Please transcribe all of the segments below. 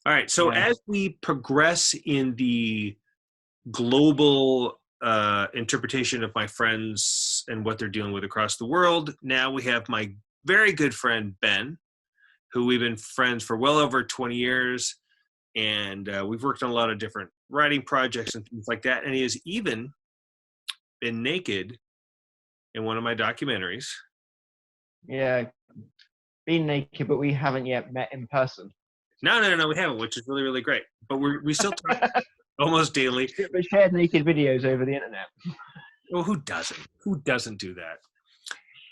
All right. So Yeah. as we progress in the global interpretation of my friends and what they're dealing with across the world, now we have my very good friend Ben, who we've been friends for well over 20 years. And we've worked on a lot of different writing projects and things like that. And he has even been naked in one of my documentaries. Yeah. Been naked, but we haven't yet met in person. No, we haven't, which is really, really great. But we still talk almost daily. We shared naked videos over the internet. Well, who doesn't? Who doesn't do that?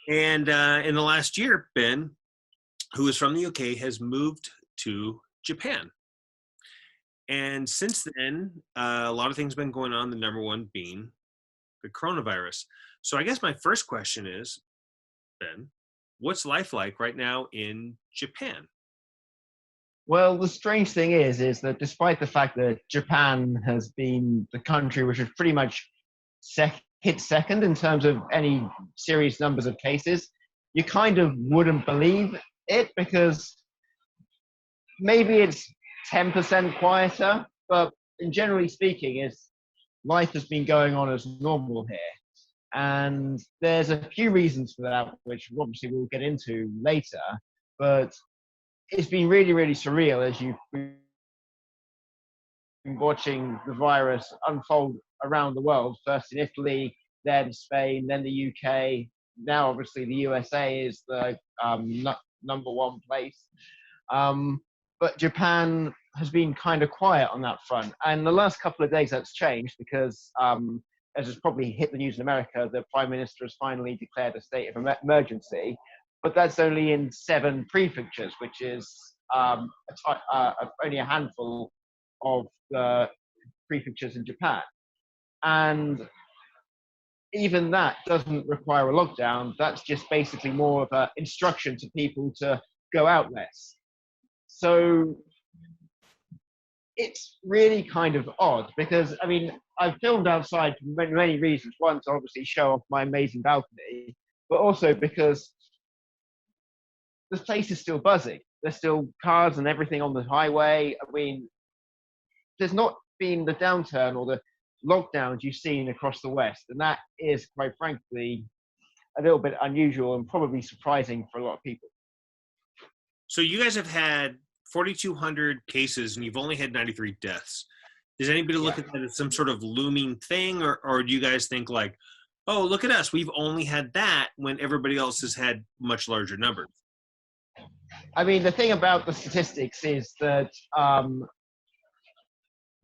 And in the last year, Ben, who is from the UK, has moved to Japan. And since then, a lot of things have been going on, the number one being the coronavirus. So I guess my first question is, Ben, what's life like right now in Japan? Well, the strange thing is that despite the fact that Japan has been the country which has pretty much hit second in terms of any serious numbers of cases, you kind of wouldn't believe it because maybe it's 10% quieter, but generally speaking, life has been going on as normal here. And there's a few reasons for that, which obviously we'll get into later, but it's been really, really surreal as you've been watching the virus unfold around the world, first in Italy, then Spain, then the UK. Now, obviously, the USA is the number one place. But Japan has been kind of quiet on that front. And the last couple of days that's changed because, as has probably hit the news in America, the Prime Minister has finally declared a state of emergency. But that's only in 7 prefectures, which is only a handful of the prefectures in Japan. And even that doesn't require a lockdown. That's just basically more of an instruction to people to go out less. So it's really kind of odd because, I mean, I've filmed outside for many reasons. One, to obviously show off my amazing balcony, but also because the place is still buzzing. There's still cars and everything on the highway. I mean, there's not been the downturn or the lockdowns you've seen across the West. And that is, quite frankly, a little bit unusual and probably surprising for a lot of people. So you guys have had 4,200 cases and you've only had 93 deaths. Does anybody look at that as some sort of looming thing? Or do you guys think like, oh, look at us, we've only had that when everybody else has had much larger numbers? I mean, the thing about the statistics is that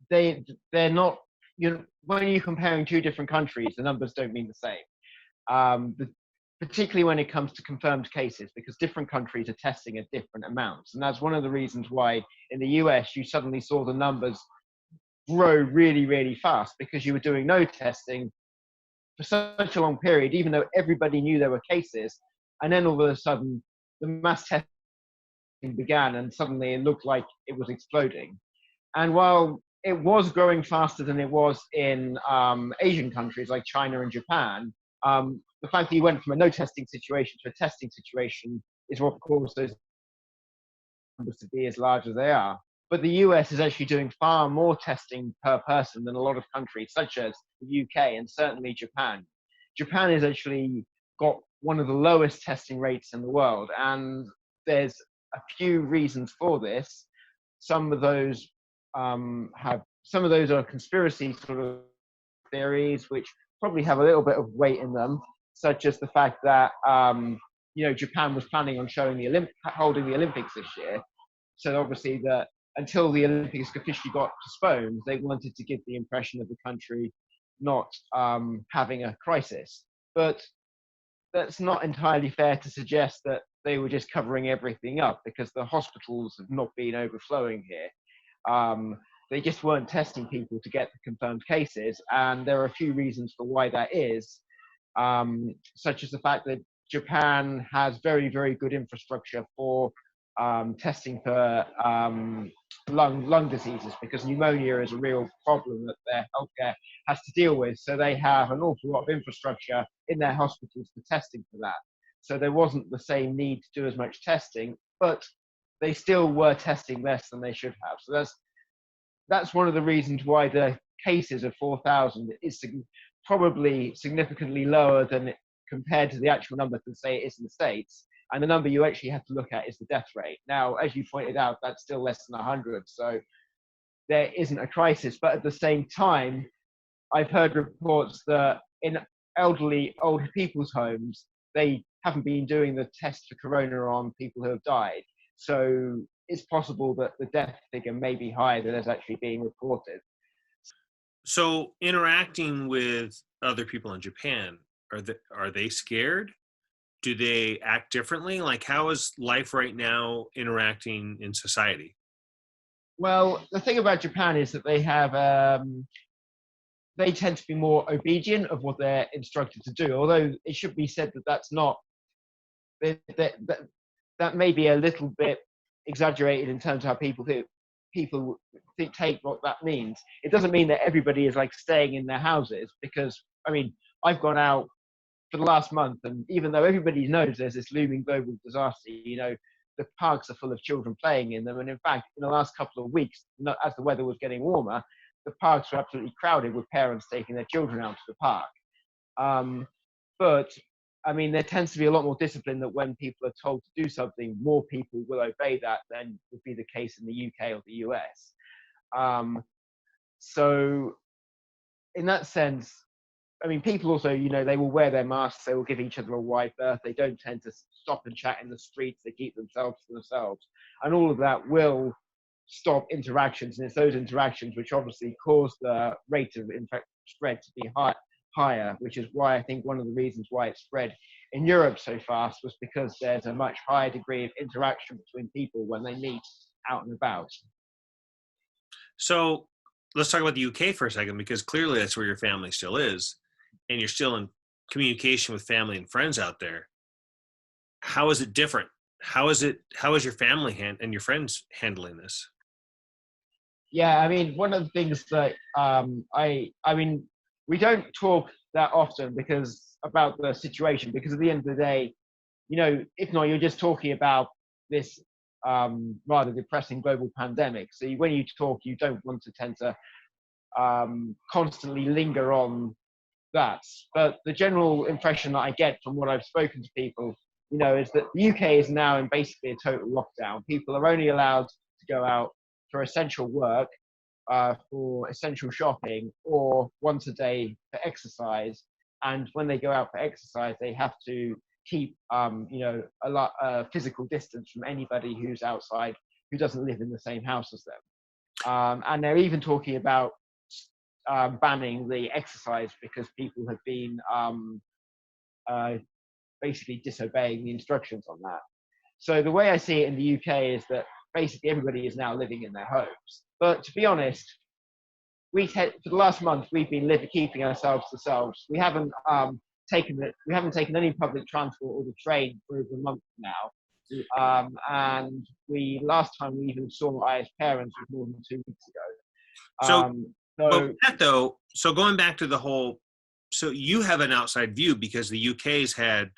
they're not, when you're comparing 2 different countries, the numbers don't mean the same. Particularly when it comes to confirmed cases, because different countries are testing at different amounts. And that's one of the reasons why in the US, you suddenly saw the numbers grow really, really fast because you were doing no testing for such a long period, even though everybody knew there were cases. And then all of a sudden, the mass testing began and suddenly it looked like it was exploding. And while it was growing faster than it was in Asian countries like China and Japan, the fact that you went from a no testing situation to a testing situation is what caused those numbers to be as large as they are. But the US is actually doing far more testing per person than a lot of countries, such as the UK and certainly Japan. Japan has actually got one of the lowest testing rates in the world, and there's a few reasons for this. Some of those are conspiracy sort of theories, which probably have a little bit of weight in them, such as the fact that Japan was planning on holding the Olympics this year. So obviously that until the Olympics officially got postponed, they wanted to give the impression of the country not having a crisis. But that's not entirely fair to suggest that they were just covering everything up, because the hospitals have not been overflowing here. They just weren't testing people to get the confirmed cases, and there are a few reasons for why that is, such as the fact that Japan has very, very good infrastructure for testing for lung diseases, because pneumonia is a real problem that their healthcare has to deal with. So they have an awful lot of infrastructure in their hospitals for testing for that. So there wasn't the same need to do as much testing, but they still were testing less than they should have. So that's one of the reasons why the cases of 4,000 is probably significantly lower than it, compared to the actual number to say it is in the States. And the number you actually have to look at is the death rate. Now, as you pointed out, that's still less than 100. So there isn't a crisis. But at the same time, I've heard reports that in older people's homes, they haven't been doing the test for corona on people who have died. So it's possible that the death figure may be higher than is actually being reported. So interacting with other people in Japan, are they scared? Do they act differently? Like, how is life right now interacting in society? Well, the thing about Japan is that they tend to be more obedient of what they're instructed to do. Although it should be said that that's not that may be a little bit exaggerated in terms of how people take what that means. It doesn't mean that everybody is like staying in their houses, because I mean, I've gone out for the last month, and even though everybody knows there's this looming global disaster, the parks are full of children playing in them. And in fact, in the last couple of weeks, as the weather was getting warmer, the parks were absolutely crowded with parents taking their children out to the park. But I mean, there tends to be a lot more discipline that when people are told to do something, more people will obey that than would be the case in the UK or the US. So in that sense, I mean, people also, they will wear their masks, they will give each other a wide berth, they don't tend to stop and chat in the streets, they keep themselves to themselves. And all of that will stop interactions, and it's those interactions which obviously cause the rate of spread to be higher, which is why I think one of the reasons why it spread in Europe so fast was because there's a much higher degree of interaction between people when they meet out and about. So let's talk about the UK for a second, because clearly that's where your family still is, and you're still in communication with family and friends out there. How is it different? How is your family and your friends handling this? Yeah, I mean, one of the things that I mean, we don't talk that often about the situation, because at the end of the day, if not, you're just talking about this rather depressing global pandemic. So when you talk, you don't want to tend to constantly linger on that. But the general impression that I get from what I've spoken to people, is that the UK is now in basically a total lockdown. People are only allowed to go out for essential work, for essential shopping, or once a day for exercise. And when they go out for exercise, they have to keep, a physical distance from anybody who's outside who doesn't live in the same house as them. And they're even talking about banning the exercise because people have been basically disobeying the instructions on that. So the way I see it in the UK is that basically everybody is now living in their homes. But to be honest, for the last month we've been keeping ourselves to ourselves. We haven't taken any public transport or the train for over a month now. And last time we even saw my parents was more than 2 weeks ago. So going back to the whole, so you have an outside view because the UK's had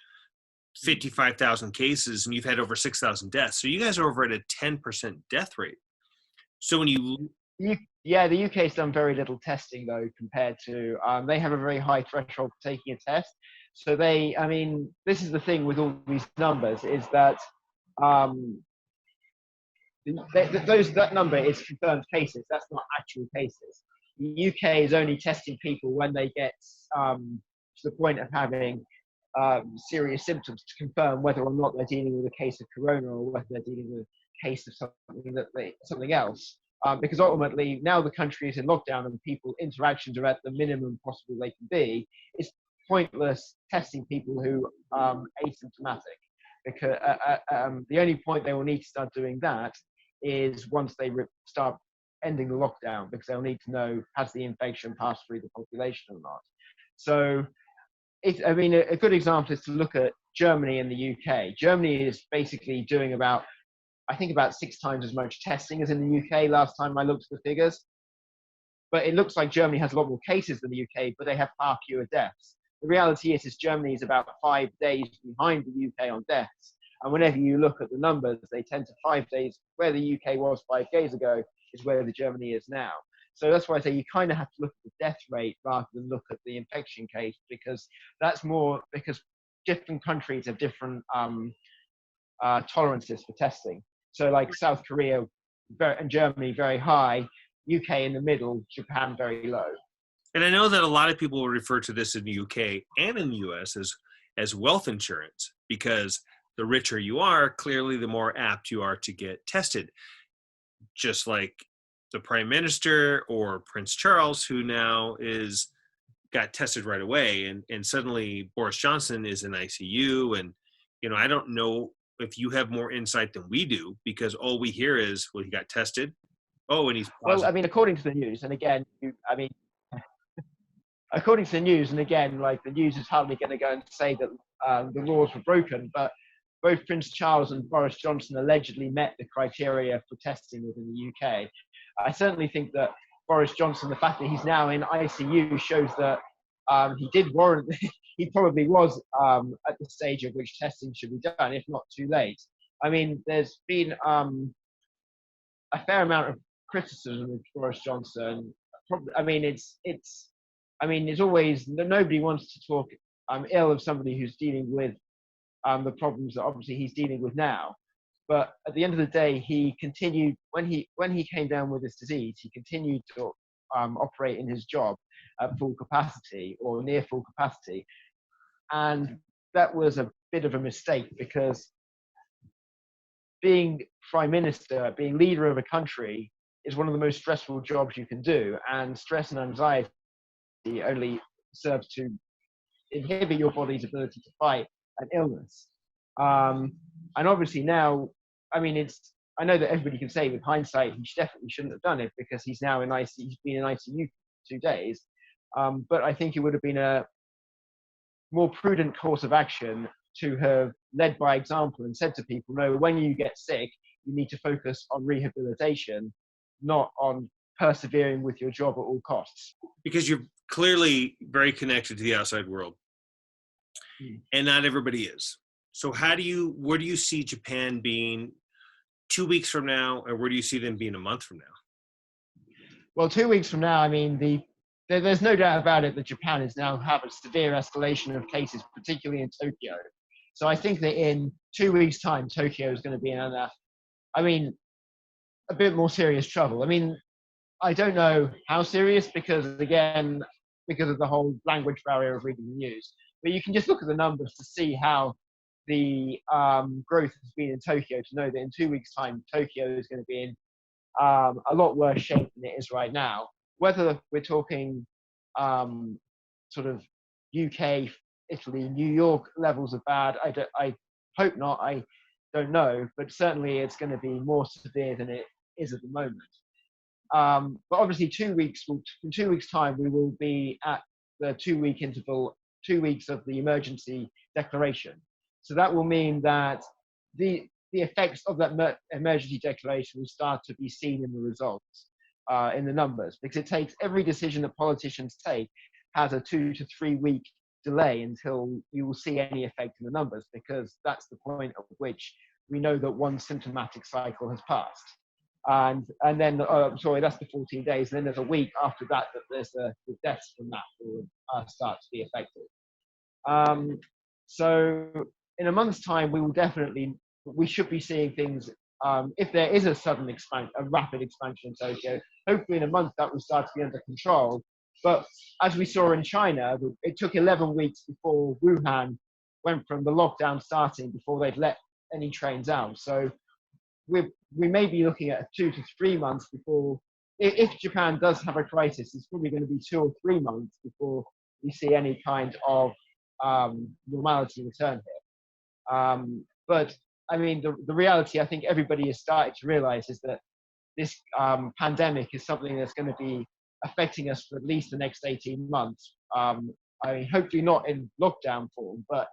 55,000 cases and you've had over 6,000 deaths. So you guys are over at a 10% death rate. So when the UK's done very little testing though, compared to, they have a very high threshold for taking a test. So this is the thing with all these numbers, is that that number is confirmed cases. That's not actual cases. The UK is only testing people when they get to the point of having serious symptoms to confirm whether or not they're dealing with a case of corona or whether they're dealing with a case of something else. Because ultimately, now the country is in lockdown and people interactions are at the minimum possible they can be, it's pointless testing people who are asymptomatic. Because the only point they will need to start doing that is once they start ending the lockdown, because they'll need to know, has the infection passed through the population or not. So, a good example is to look at Germany and the UK. Germany is basically doing about 6 times as much testing as in the UK last time I looked at the figures. But it looks like Germany has a lot more cases than the UK, but they have far fewer deaths. The reality is Germany is about 5 days behind the UK on deaths. And whenever you look at the numbers, they tend to 5 days, where the UK was 5 days ago is where the Germany is now. So that's why I say you kind of have to look at the death rate rather than look at the infection case, because that's more because different countries have different tolerances for testing. So like South Korea and Germany very high, UK in the middle, Japan very low. And I know that a lot of people will refer to this in the UK and in the US as wealth insurance, because the richer you are, clearly the more apt you are to get tested. Just like the Prime Minister or Prince Charles, who now got tested right away, and suddenly Boris Johnson is in ICU. And, I don't know if you have more insight than we do, because all we hear is, well, he got tested. Oh, and he's positive. Well, I mean, according to the news, and again, according to the news, and again, like the news is hardly going to go and say that the laws were broken, but both Prince Charles and Boris Johnson allegedly met the criteria for testing within the UK. I certainly think that Boris Johnson, the fact that he's now in ICU shows that he did warrant, he probably was at the stage at which testing should be done, if not too late. I mean, there's been a fair amount of criticism of Boris Johnson. It's always, nobody wants to talk ill of somebody who's dealing with the problems that obviously he's dealing with now. But at the end of the day, he continued, when he came down with this disease, he continued to operate in his job at full capacity or near full capacity. And that was a bit of a mistake, because being Prime Minister, being leader of a country, is one of the most stressful jobs you can do. And stress and anxiety only serves to inhibit your body's ability to fight an illness. And obviously now, I know that everybody can say with hindsight, he definitely shouldn't have done it, because he's now in ICU, he's been in ICU for 2 days. But I think it would have been a more prudent course of action to have led by example and said to people, no, when you get sick, you need to focus on rehabilitation, not on persevering with your job at all costs. Because you're clearly very connected to the outside world, and not everybody is. So where do you see Japan being 2 weeks from now, and where do you see them being a month from now? Well, 2 weeks from now, there's no doubt about it that Japan is now have a severe escalation of cases, particularly in Tokyo. So I think that in 2 weeks' time, Tokyo is going to be in a bit more serious trouble. I don't know how serious, because of the whole language barrier of reading the news. But you can just look at the numbers to see how the growth has been in Tokyo, to know that in 2 weeks' time, Tokyo is going to be in a lot worse shape than it is right now. Whether we're talking sort of UK, Italy, New York levels of bad, I hope not. I don't know, but certainly it's going to be more severe than it is at the moment. But obviously, in 2 weeks' time, we will be at the 2 week interval, 2 weeks of the emergency declaration. So that will mean that the effects of that emergency declaration will start to be seen in the results, in the numbers, because it takes every decision that politicians take has a 2 to 3 week delay until you will see any effect in the numbers, because that's the point at which we know that one symptomatic cycle has passed. And then, that's the 14 days. And then there's a week after that there's the deaths from that will start to be affected. So in a month's time, we should be seeing things. If there is a rapid expansion in Tokyo, hopefully in a month that will start to be under control. But as we saw in China, it took 11 weeks before Wuhan went from the lockdown starting before they'd let any trains out. So we may be looking at 2 to 3 months before, if Japan does have a crisis, it's probably going to be 2 or 3 months before we see any kind of normality return here. But the reality, I think everybody has started to realize, is that this pandemic is something that's going to be affecting us for at least the next 18 months. Hopefully not in lockdown form, but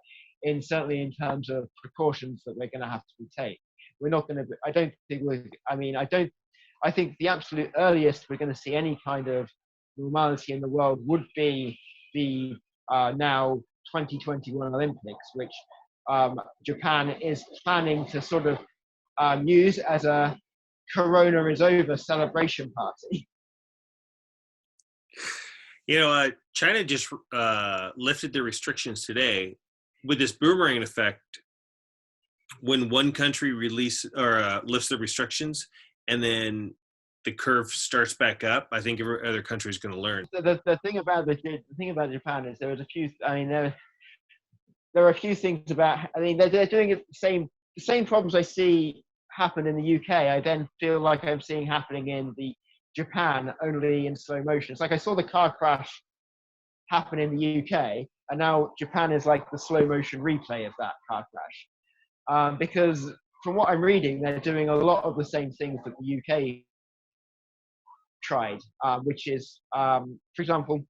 certainly in terms of precautions that we're going to have to take. We're not going to, I think the absolute earliest we're going to see any kind of normality in the world would be the now 2021 Olympics, which Japan is planning to sort of use as a Corona is over celebration party. China just lifted their restrictions today with this boomerang effect. When one country lifts the restrictions and then the curve starts back up, I think every other country is going to learn. The thing about Japan is there are a few things about. I mean, they're doing it the same problems I see happen in the UK. I then feel like I'm seeing happening in the Japan, only in slow motion. It's like I saw the car crash happen in the UK, and now Japan is like the slow motion replay of that car crash. Because from what I'm reading, they're doing a lot of the same things that the UK tried, which is, for example,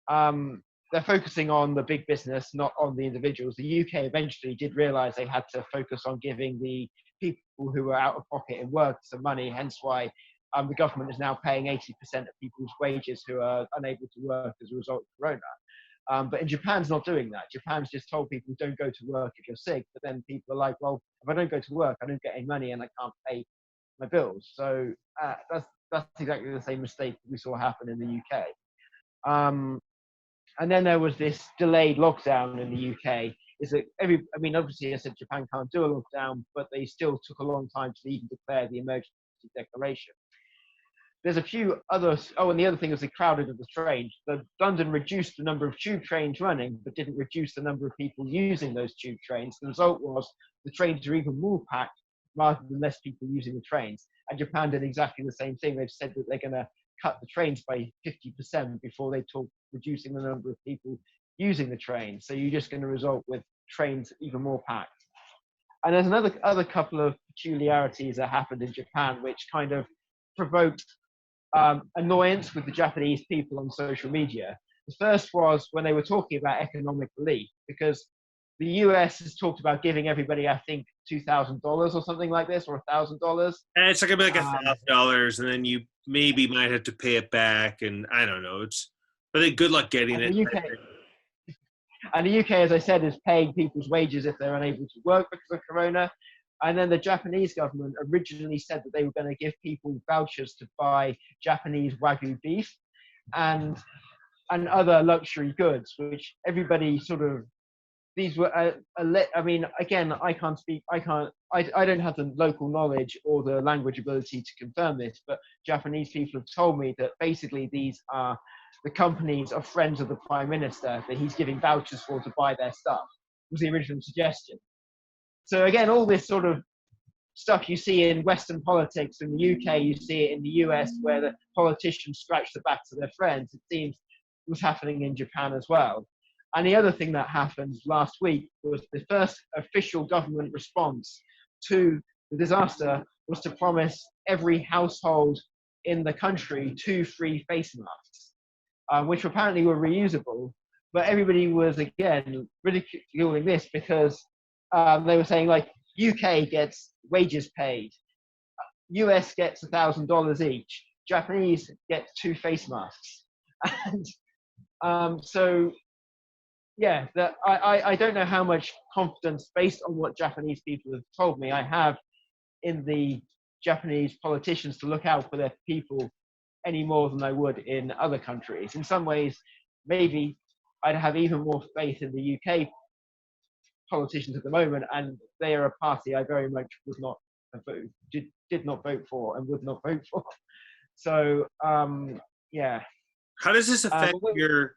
they're focusing on the big business, not on the individuals. The UK eventually did realize they had to focus on giving the people who were out of pocket in work some money, hence why the government is now paying 80% of people's wages who are unable to work as a result of Corona. But in Japan's not doing that. Japan's just told people don't go to work if you're sick, but then people are like, well, if I don't go to work, I don't get any money and I can't pay my bills. So that's exactly the same mistake we saw happen in the UK. And then there was this delayed lockdown in the UK. Obviously I said Japan can't do a lockdown, but they still took a long time to even declare the emergency declaration. There's a few others. Oh, and the other thing is the crowded of the trains. London reduced the number of tube trains running, but didn't reduce the number of people using those tube trains. The result was the trains are even more packed rather than less people using the trains. And Japan did exactly the same thing. They've said that they're going to cut the trains by 50% before they talk reducing the number of people using the trains. So you're just going to result with trains even more packed. And there's other couple of peculiarities that happened in Japan, which kind of provoked annoyance with the Japanese people on social media. The first was when they were talking about economic relief, because the US has talked about giving everybody, I think, $2,000 or something like this, or $1,000. And it's like $1,000, and then you maybe might have to pay it back, and I don't know. But good luck getting it. And the UK, as I said, is paying people's wages if they're unable to work because of Corona. And then the Japanese government originally said that they were going to give people vouchers to buy Japanese Wagyu beef and other luxury goods, which everybody sort of, these were, again, I don't have the local knowledge or the language ability to confirm this, but Japanese people have told me that basically these are the companies of friends of the Prime Minister that he's giving vouchers for to buy their stuff, was the original suggestion. So again, all this sort of stuff you see in Western politics in the UK, you see it in the US, where the politicians scratch the backs of their friends. It seems was happening in Japan as well. And the other thing that happened last week was the first official government response to the disaster was to promise every household in the country 2 free face masks, which apparently were reusable. But everybody was, again, ridiculing this because they were saying, like, UK gets wages paid, US gets $1,000 each, Japanese gets 2 face masks. And so, yeah, I don't know how much confidence, based on what Japanese people have told me, I have in the Japanese politicians to look out for their people any more than I would in other countries. In some ways, maybe I'd have even more faith in the UK politicians at the moment, and they are a party I very much would not vote, did not vote for and would not vote for. So, yeah. How does this affect your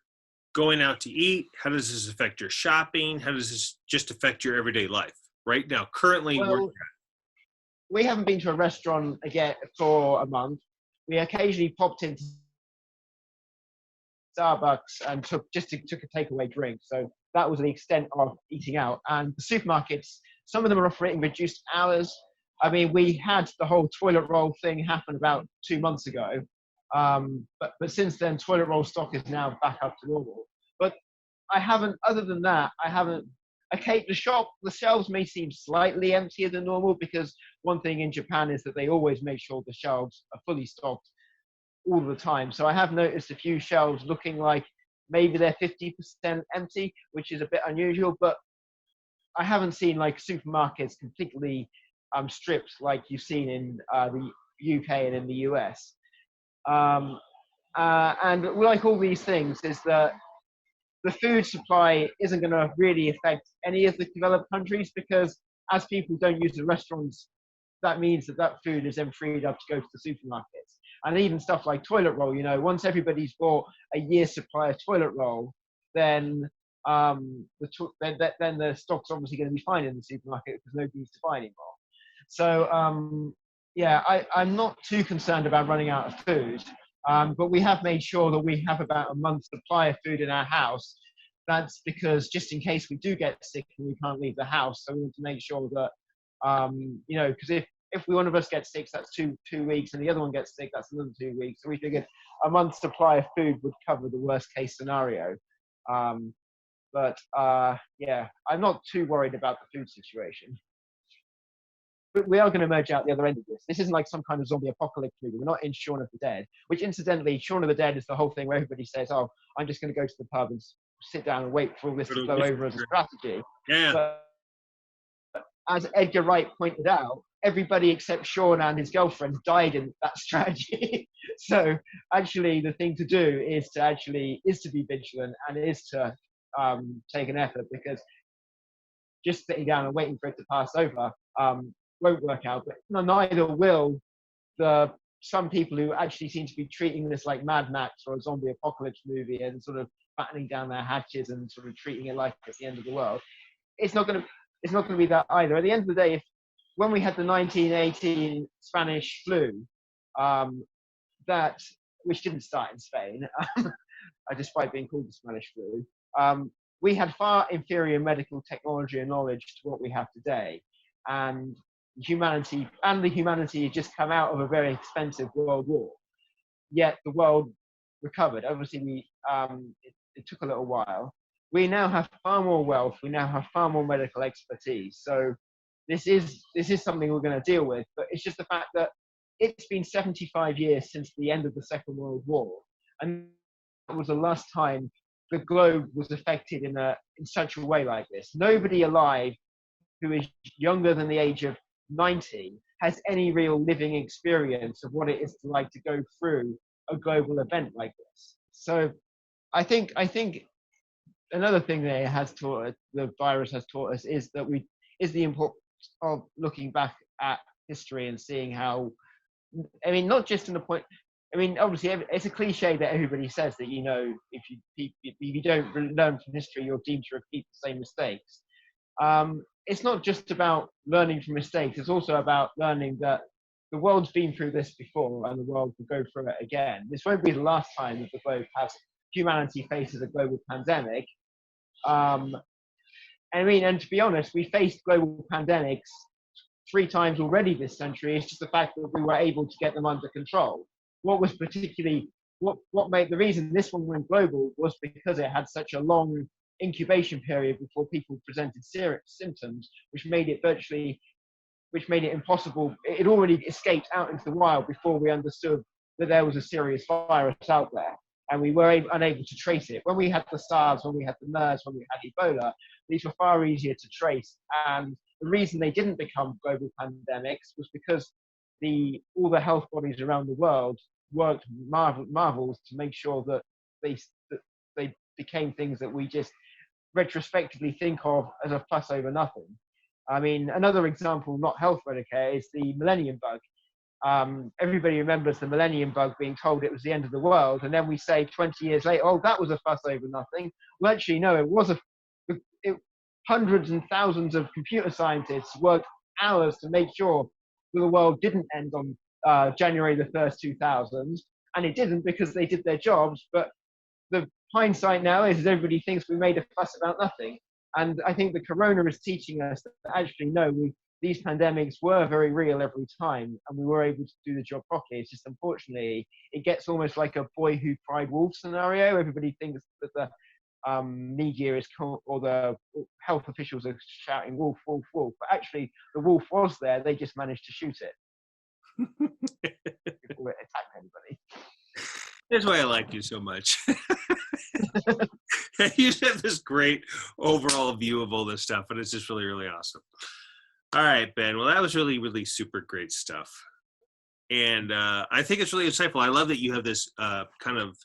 going out to eat? How does this affect your shopping? How does this just affect your everyday life right now? Currently, we haven't been to a restaurant again for a month. We occasionally popped into Starbucks and took a takeaway drink. So that was the extent of eating out. And the supermarkets, some of them are offering reduced hours. I mean, we had the whole toilet roll thing happen about 2 months ago. But since then, toilet roll stock is now back up to normal. But I haven't, other than that, the shelves may seem slightly emptier than normal, because one thing in Japan is that they always make sure the shelves are fully stocked all the time. So I have noticed a few shelves looking like maybe they're 50% empty, which is a bit unusual, but I haven't seen like supermarkets completely stripped like you've seen in the UK and in the US. And like all these things, is that the food supply isn't going to really affect any of the developed countries, because as people don't use the restaurants, that means that that food is then freed up to go to the supermarkets. And even stuff like toilet roll, once everybody's bought a year's supply of toilet roll, then then the stock's obviously going to be fine in the supermarket because nobody needs to buy anymore. So yeah, I'm not too concerned about running out of food. But we have made sure that we have about a month's supply of food in our house. That's because just in case we do get sick and we can't leave the house, so we want to make sure that, because if one of us gets sick, that's two weeks, and the other one gets sick, that's another 2 weeks. So we figured a month's supply of food would cover the worst case scenario. But yeah, I'm not too worried about the food situation. But we are going to emerge out the other end of this. This isn't like some kind of zombie apocalypse movie. We're not in Shaun of the Dead, which incidentally, Shaun of the Dead is the whole thing where everybody says, oh, I'm just going to go to the pub and sit down and wait for all this to blow over as a strategy. Yeah. But as Edgar Wright pointed out, everybody except Shaun and his girlfriend died in that strategy. So actually the thing to do is to be vigilant, and is to take an effort, because just sitting down and waiting for it to pass over won't work out. But neither will some people who actually seem to be treating this like Mad Max or a zombie apocalypse movie and sort of battening down their hatches and sort of treating it like it's the end of the world. It's not going to be that either. At the end of the day, when we had the 1918 Spanish flu, which didn't start in Spain, despite being called the Spanish flu, we had far inferior medical technology and knowledge to what we have today. And humanity had just come out of a very expensive world war. Yet the world recovered. Obviously, it took a little while. We now have far more wealth. We now have far more medical expertise. So this is something we're going to deal with. But it's just the fact that it's been 75 years since the end of the Second World War, and it was the last time the globe was affected in such a way like this. Nobody alive who is younger than the age of 90 has any real living experience of what it is like to go through a global event like this. So I think another thing that it has taught us, the virus has taught us, is the importance of looking back at history and seeing how, I mean, not just in the point, I mean, obviously it's a cliche that everybody says that, if you don't learn from history, you're deemed to repeat the same mistakes. It's not just about learning from mistakes. It's also about learning that the world's been through this before, and the world will go through it again. This won't be the last time that humanity faces a global pandemic. And to be honest, we faced global pandemics 3 times already this century. It's just the fact that we were able to get them under control. What made the reason this one went global was because it had such a long incubation period before people presented serious symptoms, which made it impossible. It already escaped out into the wild before we understood that there was a serious virus out there, and we were unable to trace it. When we had the SARS, when we had the MERS, when we had Ebola, these were far easier to trace. And the reason they didn't become global pandemics was because all the health bodies around the world worked marvels to make sure that they became things that we just retrospectively think of as a plus over nothing. I mean, another example, not health related, is the millennium bug. Everybody remembers the millennium bug being told it was the end of the world, and then we say 20 years later, oh, that was a fuss over nothing. Well, actually, no, it was hundreds and thousands of computer scientists worked hours to make sure that the world didn't end on January the 1st, 2000, and it didn't because they did their jobs. But the hindsight now is everybody thinks we made a fuss about nothing. And I think the corona is teaching us that actually, no, these pandemics were very real every time, and we were able to do the job properly. It's just, unfortunately, it gets almost like a boy who cried wolf scenario. Everybody thinks that the media is or the health officials are shouting wolf, wolf, wolf. But actually, the wolf was there. They just managed to shoot it before it attacked anybody. That's why I like you so much. You have this great overall view of all this stuff, and it's just really, really awesome. All right, Ben. Well, that was really, really super great stuff. And I think it's really insightful. I love that you have this kind of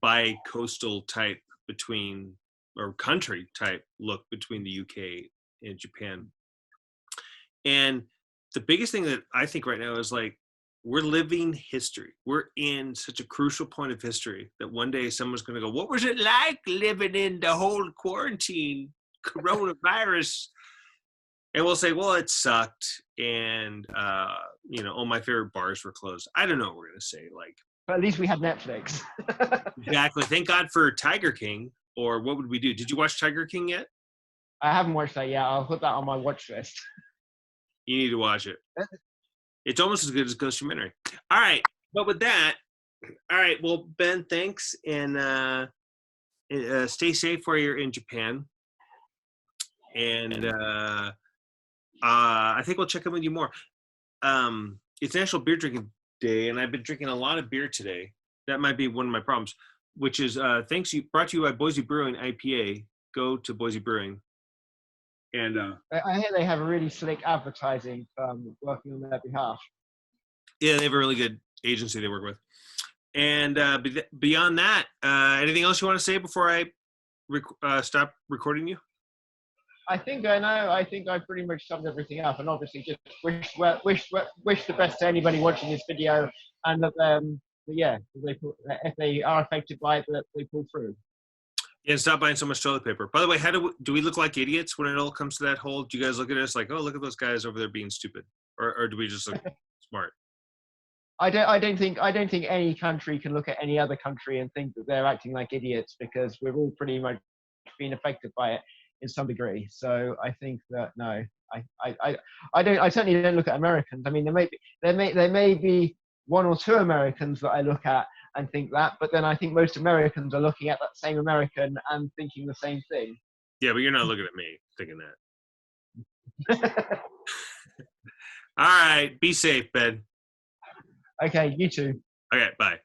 bi-coastal type between, or country type look between the UK and Japan. And the biggest thing that I think right now is like, we're living history. We're in such a crucial point of history that one day someone's going to go, what was it like living in the whole quarantine coronavirus? And we'll say, well, it sucked. And, oh, my favorite bars were closed. I don't know what we're going to say. Like, But at least we had Netflix. exactly. Thank God for Tiger King. Or what would we do? Did you watch Tiger King yet? I haven't watched that yet. I'll put that on my watch list. You need to watch it. It's almost as good as Ghostumentary. All right. But with that, all right. Well, Ben, thanks. And stay safe while you're in Japan. And I think we'll check in with you more. It's National Beer Drinking Day, and I've been drinking a lot of beer today. That might be one of my problems, which is brought to you by Boise Brewing IPA. Go to Boise Brewing. And I hear they have a really slick advertising firm working on their behalf. Yeah, they have a really good agency they work with. And beyond that, anything else you want to say before I stop recording you? I think I know. I think I pretty much summed everything up, and obviously just wish the best to anybody watching this video, and that if they are affected by it, that they pull through. Yeah, and stop buying so much toilet paper. By the way, how do we look like idiots when it all comes to that whole? Do you guys look at us like, oh, look at those guys over there being stupid, or do we just look smart? I don't think any country can look at any other country and think that they're acting like idiots, because we've all pretty much been affected by it in some degree. So I think that no, I certainly don't look at Americans. I mean, there may be one or two Americans that I look at and think that, but then I think most Americans are looking at that same American and thinking the same thing. Yeah, but you're not looking at me thinking that. All right, be safe, Ben. Okay, you too. Okay, bye.